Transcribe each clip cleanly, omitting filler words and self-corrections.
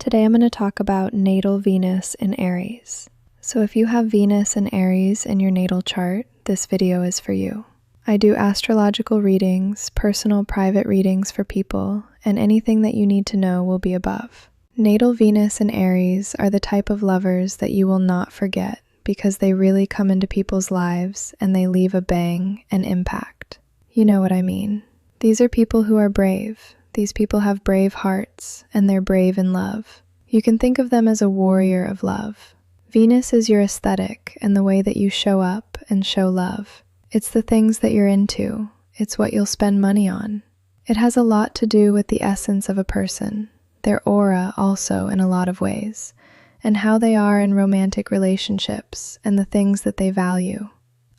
Today I'm going to talk about natal Venus in Aries. So if you have Venus in Aries in your natal chart, this video is for you. I do astrological readings, personal private readings for people, and anything that you need to know will be above. Natal Venus and Aries are the type of lovers that you will not forget because they really come into people's lives and they leave a bang and impact. You know what I mean. These are people who are brave. These people have brave hearts, and they're brave in love. You can think of them as a warrior of love. Venus is your aesthetic and the way that you show up and show love. It's the things that you're into. It's what you'll spend money on. It has a lot to do with the essence of a person, their aura also in a lot of ways, and how they are in romantic relationships and the things that they value,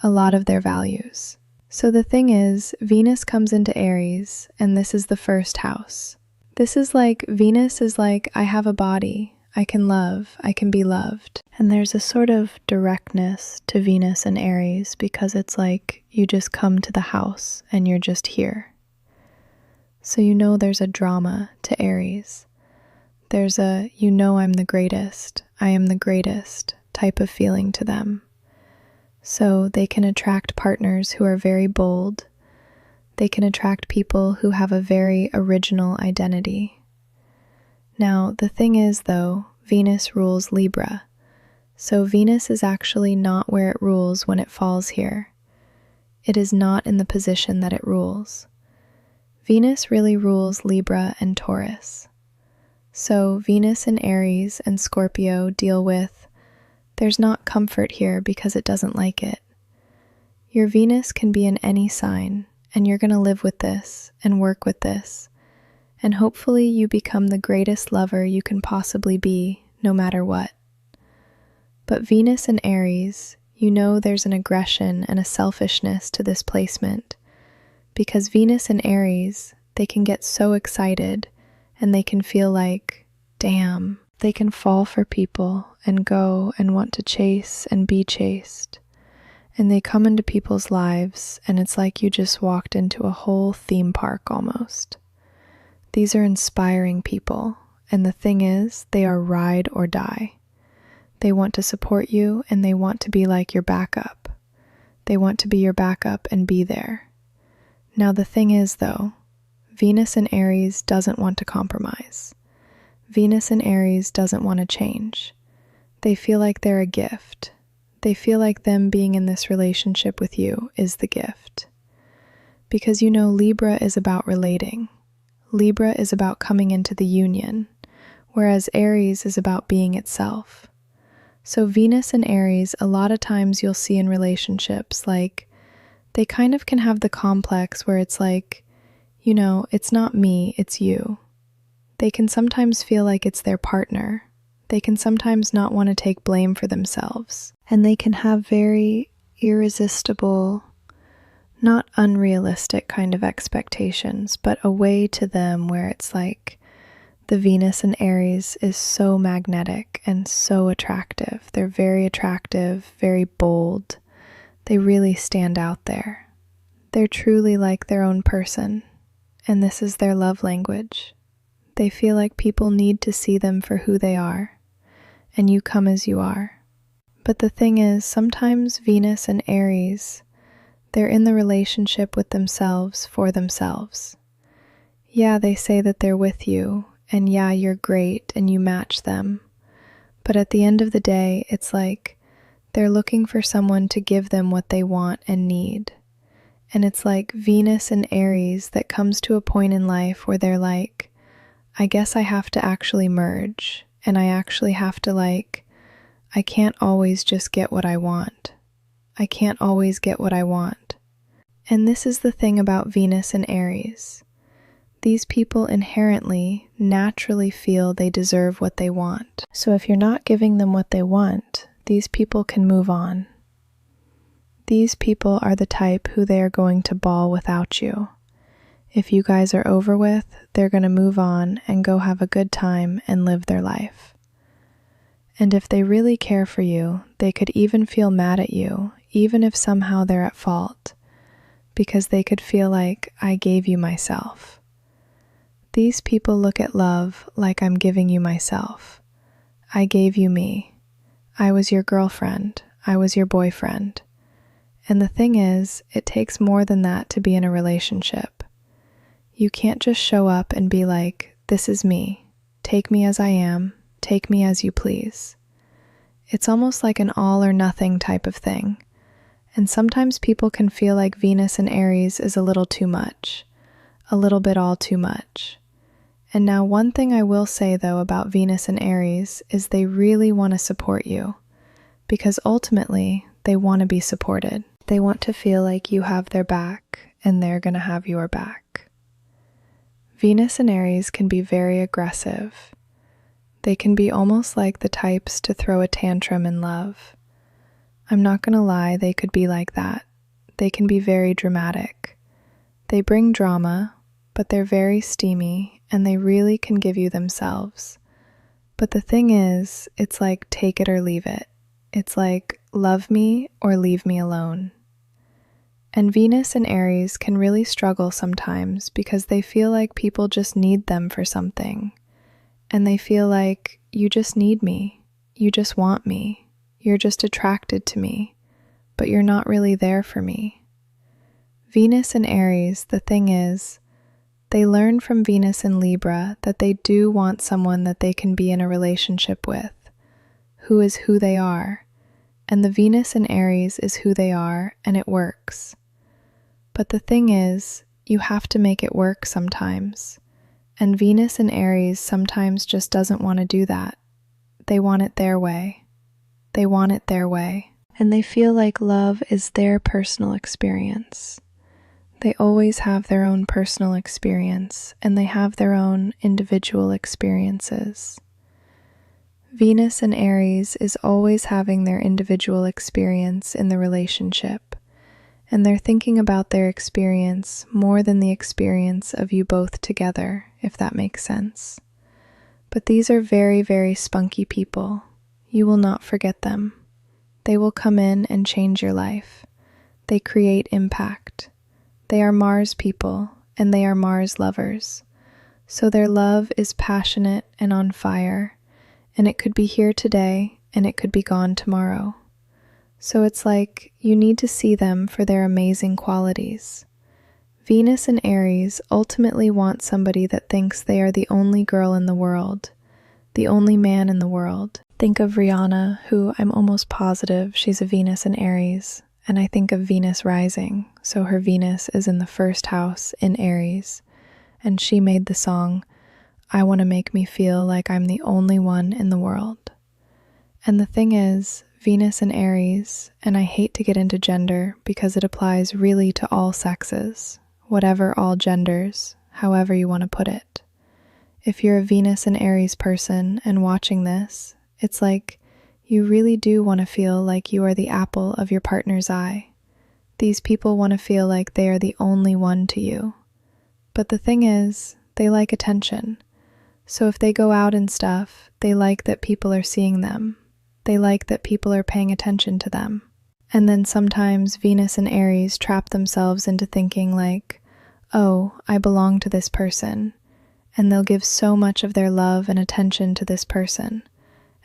a lot of their values. So the thing is, Venus comes into Aries, and this is the first house. Venus is like, I have a body, I can love, I can be loved. And there's a sort of directness to Venus and Aries because it's like you just come to the house and you're just here. So you know there's a drama to Aries. There's a, you know I'm the greatest, I am the greatest type of feeling to them. So they can attract partners who are very bold. They can attract people who have a very original identity. Now, the thing is, though, Venus rules Libra. So Venus is actually not where it rules when it falls here. It is not in the position that it rules. Venus really rules Libra and Taurus. So Venus in Aries and Scorpio deal with there's not comfort here because it doesn't like it. Your Venus can be in any sign, and you're going to live with this and work with this, and hopefully you become the greatest lover you can possibly be, no matter what. But Venus in Aries, you know there's an aggression and a selfishness to this placement, because Venus in Aries, they can get so excited, and they can feel like, damn, they can fall for people and go and want to chase and be chased. And they come into people's lives and it's like you just walked into a whole theme park almost. These are inspiring people, and the thing is, they are ride or die. They want to support you and they want to be like your backup. They want to be your backup and be there. Now the thing is though, Venus in Aries doesn't want to compromise. Venus in Aries doesn't want to change. They feel like they're a gift. They feel like them being in this relationship with you is the gift. Because you know Libra is about relating. Libra is about coming into the union, whereas Aries is about being itself. So Venus and Aries, a lot of times you'll see in relationships, like, they kind of can have the complex where it's like, you know, it's not me, it's you. They can sometimes feel like it's their partner. They can sometimes not want to take blame for themselves. And they can have very irresistible, not unrealistic kind of expectations, but a way to them where it's like the Venus in Aries is so magnetic and so attractive. They're very attractive, very bold. They really stand out there. They're truly like their own person, and this is their love language. They feel like people need to see them for who they are, and you come as you are. But the thing is, sometimes Venus and Aries, they're in the relationship with themselves for themselves. Yeah, they say that they're with you, and yeah, you're great and you match them. But at the end of the day, it's like they're looking for someone to give them what they want and need. And it's like Venus and Aries that comes to a point in life where they're like, I guess I have to actually merge, and I actually have to I can't always just get what I want. I can't always get what I want. And this is the thing about Venus and Aries. These people inherently, naturally feel they deserve what they want. So if you're not giving them what they want, these people can move on. These people are the type who they are going to ball without you. If you guys are over with, they're going to move on and go have a good time and live their life. And if they really care for you, they could even feel mad at you, even if somehow they're at fault, because they could feel like, I gave you myself. These people look at love like I'm giving you myself. I gave you me. I was your girlfriend. I was your boyfriend. And the thing is, it takes more than that to be in a relationship. You can't just show up and be like, this is me. Take me as I am. Take me as you please. It's almost like an all or nothing type of thing. And sometimes people can feel like Venus and Aries is a little too much. A little bit all too much. And now one thing I will say though about Venus and Aries is they really want to support you. Because ultimately, they want to be supported. They want to feel like you have their back and they're going to have your back. Venus and Aries can be very aggressive. They can be almost like the types to throw a tantrum in love. I'm not going to lie, they could be like that. They can be very dramatic. They bring drama, but they're very steamy and they really can give you themselves. But the thing is, it's like take it or leave it. It's like love me or leave me alone. And Venus and Aries can really struggle sometimes because they feel like people just need them for something. And they feel like, you just need me. You just want me. You're just attracted to me. But you're not really there for me. Venus and Aries, the thing is, they learn from Venus and Libra that they do want someone that they can be in a relationship with, who is who they are. And the Venus and Aries is who they are, and it works. But the thing is, you have to make it work sometimes. And Venus and Aries sometimes just doesn't want to do that. They want it their way. They want it their way. And they feel like love is their personal experience. They always have their own personal experience, and they have their own individual experiences. Venus and Aries is always having their individual experience in the relationship, and they're thinking about their experience more than the experience of you both together, if that makes sense. But these are very, very spunky people. You will not forget them. They will come in and change your life. They create impact. They are Mars people, and they are Mars lovers. So their love is passionate and on fire, and it could be here today, and it could be gone tomorrow. So it's like you need to see them for their amazing qualities. Venus and Aries ultimately want somebody that thinks they are the only girl in the world, the only man in the world. Think of Rihanna, who I'm almost positive she's a Venus and Aries, and I think of Venus rising, so her Venus is in the first house in Aries, and she made the song, I Want to Make Me Feel Like I'm the Only One in the World. And the thing is, Venus and Aries, and I hate to get into gender because it applies really to all sexes, whatever all genders, however you want to put it. If you're a Venus and Aries person and watching this, it's like you really do want to feel like you are the apple of your partner's eye. These people want to feel like they are the only one to you. But the thing is, they like attention. So if they go out and stuff, they like that people are seeing them. They like that people are paying attention to them. And then sometimes Venus and Aries trap themselves into thinking like, oh, I belong to this person. And they'll give so much of their love and attention to this person.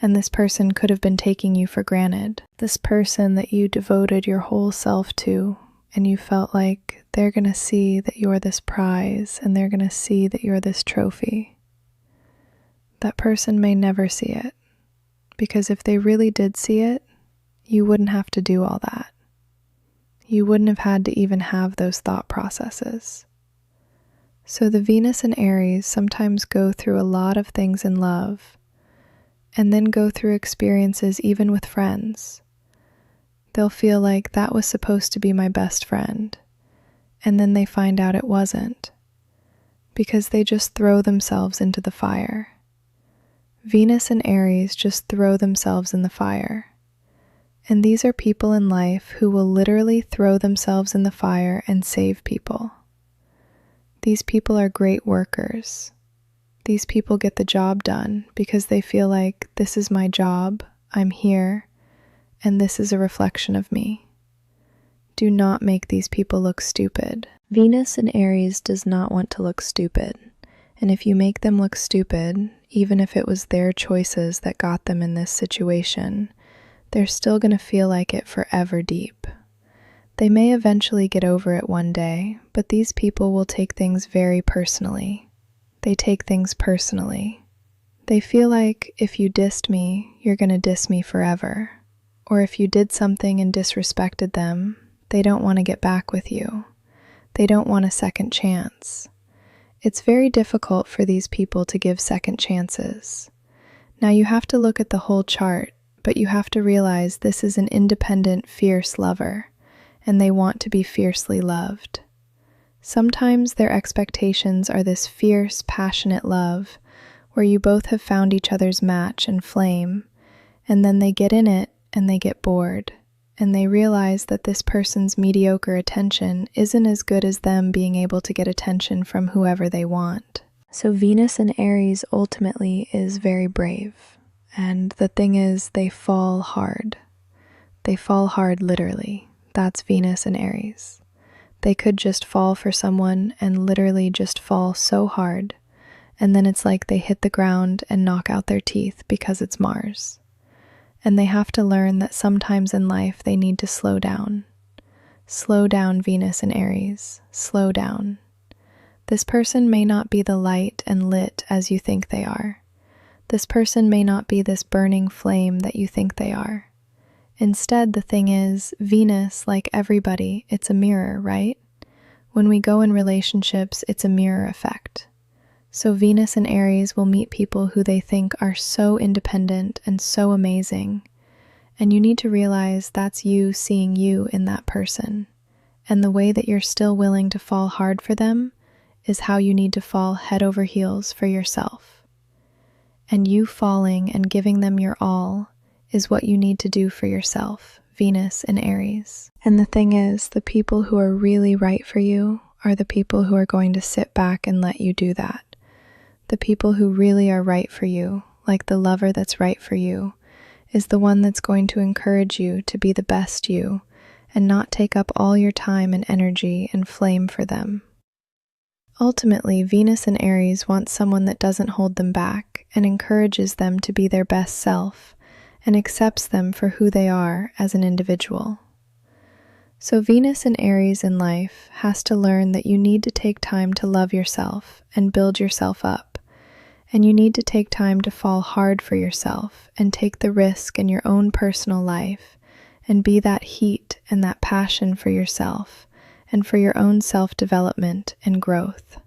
And this person could have been taking you for granted. This person that you devoted your whole self to, and you felt like they're going to see that you're this prize, and they're going to see that you're this trophy. That person may never see it. Because if they really did see it, you wouldn't have to do all that. You wouldn't have had to even have those thought processes. So the Venus and Aries sometimes go through a lot of things in love, and then go through experiences even with friends. They'll feel like that was supposed to be my best friend, and then they find out it wasn't, because they just throw themselves into the fire. Venus and Aries just throw themselves in the fire. And these are people in life who will literally throw themselves in the fire and save people. These people are great workers. These people get the job done because they feel like this is my job, I'm here, and this is a reflection of me. Do not make these people look stupid. Venus in Aries does not want to look stupid. And if you make them look stupid, even if it was their choices that got them in this situation, they're still going to feel like it forever deep. They may eventually get over it one day, but these people will take things very personally. They take things personally. They feel like if you dissed me, you're going to diss me forever. Or if you did something and disrespected them, they don't want to get back with you. They don't want a second chance. It's very difficult for these people to give second chances. Now you have to look at the whole chart, but you have to realize this is an independent, fierce lover, and they want to be fiercely loved. Sometimes their expectations are this fierce, passionate love, where you both have found each other's match and flame, and then they get in it and they get bored, and they realize that this person's mediocre attention isn't as good as them being able to get attention from whoever they want. So Venus in Aries ultimately is very brave, and the thing is, they fall hard. They fall hard literally. That's Venus in Aries. They could just fall for someone and literally just fall so hard, and then it's like they hit the ground and knock out their teeth because it's Mars. And they have to learn that sometimes in life they need to slow down. Slow down, Venus in Aries. Slow down. This person may not be the light and lit as you think they are. This person may not be this burning flame that you think they are. Instead, the thing is, Venus, like everybody, it's a mirror, right? When we go in relationships, it's a mirror effect. So Venus in Aries will meet people who they think are so independent and so amazing, and you need to realize that's you seeing you in that person. And the way that you're still willing to fall hard for them is how you need to fall head over heels for yourself. And you falling and giving them your all is what you need to do for yourself, Venus in Aries. And the thing is, the people who are really right for you are the people who are going to sit back and let you do that. The people who really are right for you, like the lover that's right for you, is the one that's going to encourage you to be the best you and not take up all your time and energy and flame for them. Ultimately, Venus in Aries wants someone that doesn't hold them back and encourages them to be their best self and accepts them for who they are as an individual. So Venus in Aries in life has to learn that you need to take time to love yourself and build yourself up. And you need to take time to fall hard for yourself and take the risk in your own personal life and be that heat and that passion for yourself and for your own self-development and growth.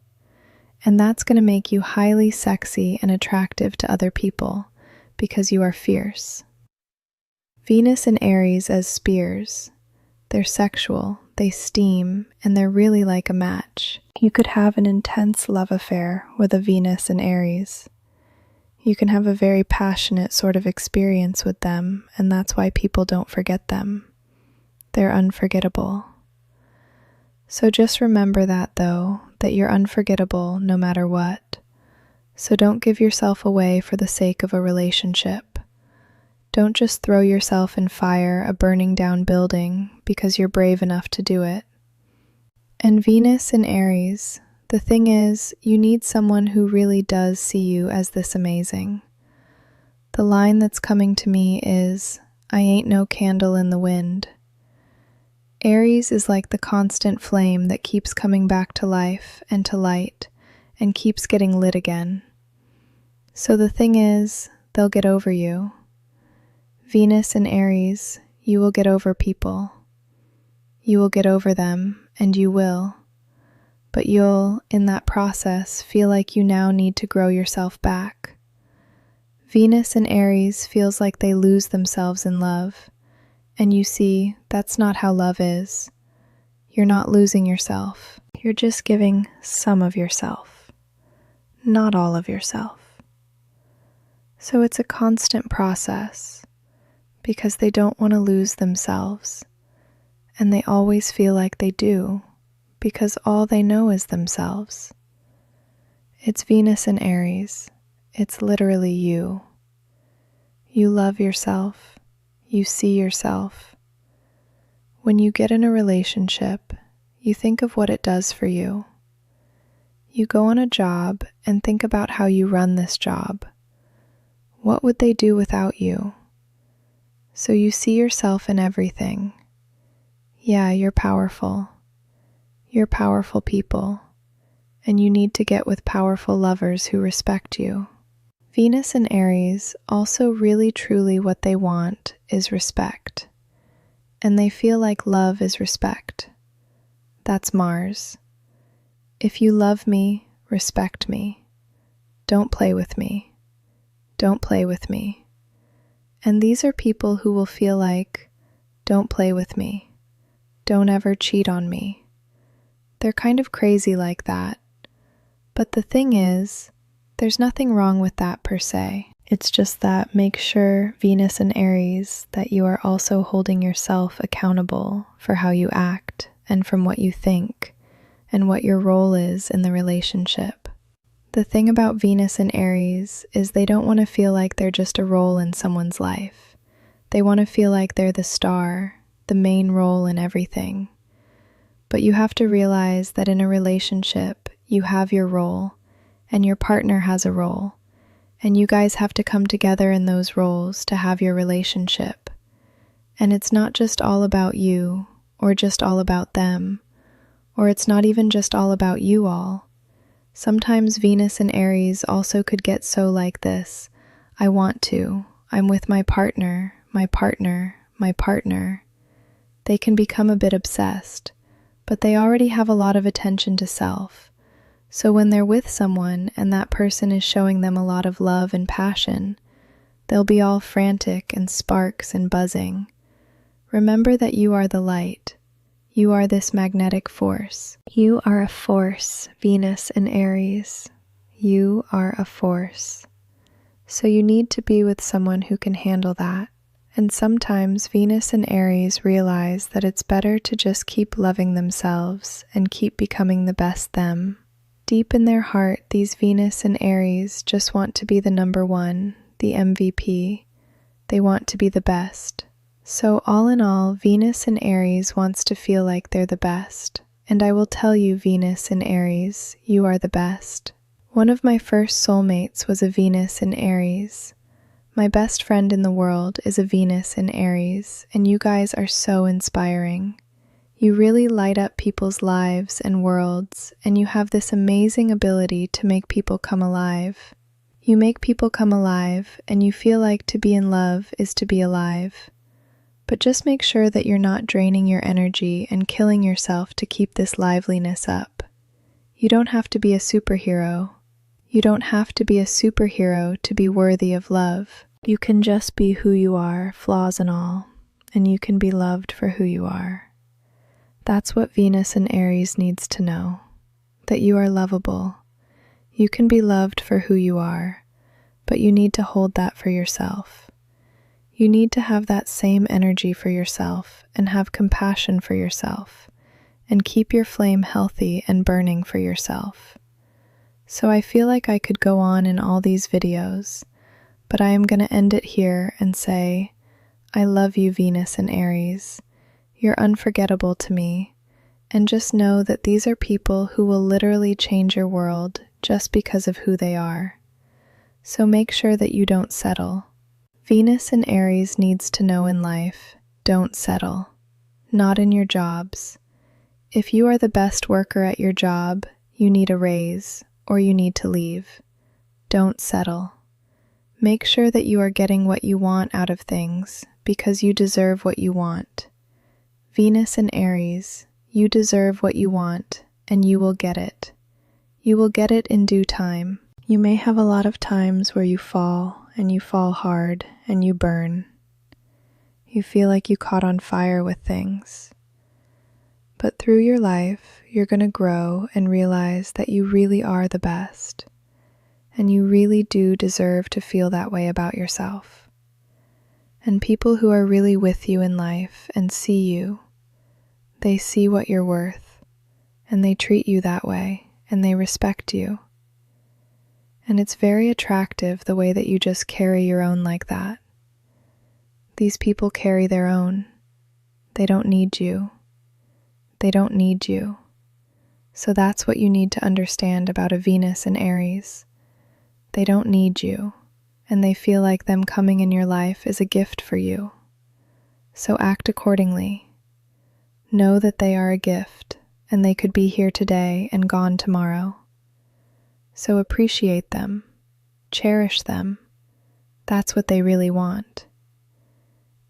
And that's going to make you highly sexy and attractive to other people because you are fierce. Venus in Aries as spears. They're sexual, they steam, and they're really like a match. You could have an intense love affair with a Venus in Aries. You can have a very passionate sort of experience with them, and that's why people don't forget them. They're unforgettable. So just remember that, though, that you're unforgettable no matter what. So don't give yourself away for the sake of a relationship. Don't just throw yourself in fire, a burning down building, because you're brave enough to do it. And Venus in Aries, the thing is, you need someone who really does see you as this amazing. The line that's coming to me is, I ain't no candle in the wind. Aries is like the constant flame that keeps coming back to life and to light, and keeps getting lit again. So the thing is, they'll get over you. Venus in Aries, you will get over people. You will get over them, and you will. But you'll, in that process, feel like you now need to grow yourself back. Venus in Aries feels like they lose themselves in love, and you see, that's not how love is. You're not losing yourself. You're just giving some of yourself, not all of yourself. So it's a constant process, because they don't want to lose themselves, and they always feel like they do, because all they know is themselves. It's Venus in Aries. It's literally you. You love yourself. You see yourself. When you get in a relationship, you think of what it does for you. You go on a job and think about how you run this job. What would they do without you? So you see yourself in everything. Yeah, you're powerful. You're powerful people, and you need to get with powerful lovers who respect you. Venus and Aries also really truly what they want is respect, and they feel like love is respect. That's Mars. If you love me, respect me. Don't play with me. Don't play with me. And these are people who will feel like, don't play with me. Don't ever cheat on me. They're kind of crazy like that. But the thing is, there's nothing wrong with that per se. It's just that make sure, Venus and Aries, that you are also holding yourself accountable for how you act and from what you think and what your role is in the relationship. The thing about Venus and Aries is they don't want to feel like they're just a role in someone's life. They want to feel like they're the star, the main role in everything. But you have to realize that in a relationship, you have your role, and your partner has a role, and you guys have to come together in those roles to have your relationship. And it's not just all about you, or just all about them, or it's not even just all about you all. Sometimes Venus and Aries also could get so like this, I want to, I'm with my partner, my partner, my partner. They can become a bit obsessed, but they already have a lot of attention to self. So when they're with someone and that person is showing them a lot of love and passion, they'll be all frantic and sparks and buzzing. Remember that you are the light. You are this magnetic force. You are a force, Venus and Aries. You are a force. So you need to be with someone who can handle that. And sometimes Venus and Aries realize that it's better to just keep loving themselves and keep becoming the best them. Deep in their heart, these Venus and Aries just want to be the number one, the MVP. They want to be the best. So all in all, Venus and Aries wants to feel like they're the best. And I will tell you, Venus and Aries, you are the best. One of my first soulmates was a Venus in Aries. My best friend in the world is a Venus in Aries, and you guys are so inspiring. You really light up people's lives and worlds, and you have this amazing ability to make people come alive. You make people come alive, and you feel like to be in love is to be alive. But just make sure that you're not draining your energy and killing yourself to keep this liveliness up. You don't have to be a superhero. You don't have to be a superhero to be worthy of love. You can just be who you are, flaws and all, and you can be loved for who you are. That's what Venus and Aries needs to know, that you are lovable. You can be loved for who you are, but you need to hold that for yourself. You need to have that same energy for yourself and have compassion for yourself, and keep your flame healthy and burning for yourself. So I feel like I could go on in all these videos, but I am going to end it here and say, I love you, Venus and Aries. You're unforgettable to me, and just know that these are people who will literally change your world just because of who they are. So make sure that you don't settle. Venus and Aries needs to know in life, don't settle. Not in your jobs. If you are the best worker at your job, you need a raise, or you need to leave. Don't settle. Make sure that you are getting what you want out of things, because you deserve what you want. Venus and Aries, you deserve what you want, and you will get it. You will get it in due time. You may have a lot of times where you fall, and you fall hard, and you burn. You feel like you caught on fire with things. But through your life, you're going to grow and realize that you really are the best, and you really do deserve to feel that way about yourself. And people who are really with you in life and see you, they see what you're worth, and they treat you that way, and they respect you. And it's very attractive the way that you just carry your own like that. These people carry their own. They don't need you. They don't need you. So that's what you need to understand about a Venus in Aries. They don't need you, and they feel like them coming in your life is a gift for you. So act accordingly. Know that they are a gift, and they could be here today and gone tomorrow. So appreciate them, cherish them. That's what they really want.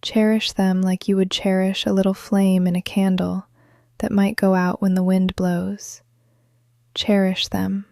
Cherish them like you would cherish a little flame in a candle that might go out when the wind blows. Cherish them